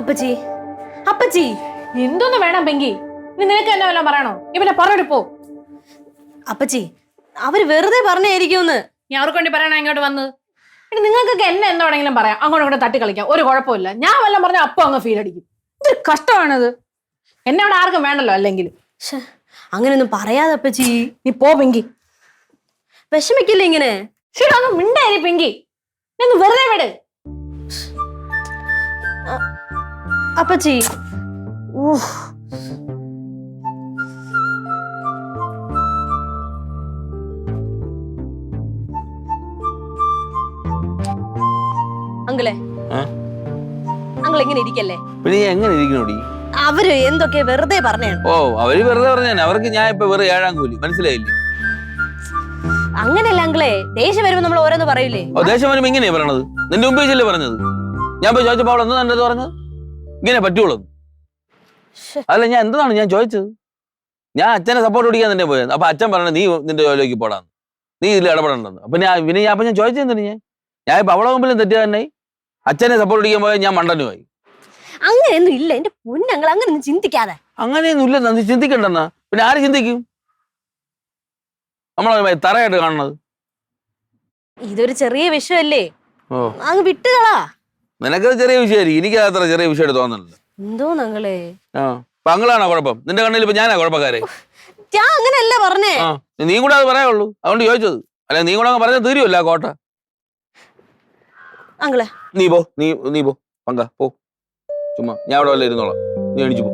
അപ്പച്ചി അപ്പച്ചി എന്തോന്ന് വേണം പെങ്കി? നീ നിനക്ക് എന്നെ വല്ലതും പറയണോ? ഇവനെ പറഞ്ഞിട്ട് പോ. അപ്പച്ചി അവര് വെറുതെ പറഞ്ഞായിരിക്കുമെന്ന്. ഞാൻ അവർക്ക് വേണ്ടി പറയണ ഇങ്ങോട്ട് വന്നത്. ഇനി നിങ്ങൾക്കൊക്കെ എന്നെ എന്താ വേണമെങ്കിലും പറയാം, അങ്ങോട്ടും ഇങ്ങോട്ട് തട്ടി കളിക്കാം, ഒരു കുഴപ്പമില്ല. ഞാൻ വല്ലതും പറഞ്ഞാൽ അപ്പൊ അങ്ങ് ഫീൽ അടിക്കും. ഇതൊരു കഷ്ടമാണത്. എന്നെ അവിടെ ആർക്കും വേണ്ടല്ലോ. അല്ലെങ്കിൽ അങ്ങനെയൊന്നും പറയാതെ അപ്പച്ചി. നീ പോ പെങ്കി. വിഷമിക്കില്ല ഇങ്ങനെ. ശരി, ഒന്ന് മിണ്ടായി പെങ്കി. നീ ഒന്ന് വെറുതെ വിട്. അപ്പച്ചി അങ്കിളെ അങ്കിൾ ഇങ്ങനെ ഇരിക്കല്ലേ. പിന്നെ എങ്ങനെ ഇരിക്കണോടി? അവര് എന്തൊക്കെ വെറുതെ പറഞ്ഞാണ്. ഓ, അവര് വെറുതെ പറഞ്ഞാണ്. അവർക്ക് ഞാൻ ഇപ്പൊ വെറുതെ 7-ാം കൂലി, മനസ്സിലായില്ലേ? അങ്ങനെയല്ല അങ്കിളെ, ദേഷ്യം വരുമ്പോ നമ്മൾ ഓരോന്ന് പറയൂലേ. ഓ, ദേഷ്യം വരുമ്പോ ഇങ്ങനെയാ പറയണത്? നിന്റെ മുമ്പ് വെച്ചല്ലേ പറഞ്ഞത്? ഞാൻ പോയി ചോദിച്ചപ്പോ അവൾ എന്താ നല്ലത് പറഞ്ഞത്? ഇങ്ങനെ പറ്റുള്ളൂ. അല്ല, ഞാൻ എന്താണ് ഞാൻ ചോദിച്ചത്? ഞാൻ അച്ഛനെ സപ്പോർട്ട് പിടിക്കാൻ തന്നെ പോയത്. അപ്പൊ അച്ഛൻ പറഞ്ഞ നീ നിന്റെ ജോലിക്ക് പോടാന്ന്, നീ ഇതിൽ ഇടപെടണ്ടെന്ന്. അപ്പൊ ഞാൻ ചോദിച്ചെന്താണ്? ഞാൻ ഇപ്പൊ അവളെ മുമ്പിലും തെറ്റുക തന്നെ. അച്ഛനെ സപ്പോർട്ട് പിടിക്കാൻ പോയാൽ ഞാൻ മണ്ടനുമായി. അങ്ങനെയൊന്നും ഇല്ല എന്റെ പൊന്നങ്ങൾ, അങ്ങനെയൊന്നും ചിന്തിക്കാതെ. അങ്ങനെയൊന്നും ഇല്ലെന്നാ നീ ചിന്തിക്കണ്ടെന്നാ. പിന്നെ ആര് ചിന്തിക്കും? നമ്മളെ തറയായിട്ട് കാണുന്നത്. ഇതൊരു ചെറിയ വിഷയല്ലേ, ഓ, അങ്ങ് വിട്ടുകളാ. നിനക്കത് ചെറിയ വിഷയമായിരിക്കും, എനിക്ക് അത്ര ചെറിയ വിഷയമായിട്ട് തോന്നുന്നില്ല. എന്തോ ഞങ്ങളെ അപ്പൊ അങ്ങളാണോ കുഴപ്പം? നിന്റെ കണ്ണിൽ ഇപ്പൊ ഞാനാ കുഴപ്പക്കാരെ? ഞാൻ അങ്ങനെയല്ല പറഞ്ഞേ. നീ കൂടെ അത് പറയാവുള്ളൂ, അതുകൊണ്ട് ചോദിച്ചത്. അല്ലെ നീ കൂടെ പറഞ്ഞ തീരുമല്ല കോട്ട. അങ്ങളെ നീ പോ പങ്ക പോ. ചുമ്മാ ഞാൻ അവിടെ വല്ല ഇരുന്നോളാം, നീ എണിച്ചു പോ.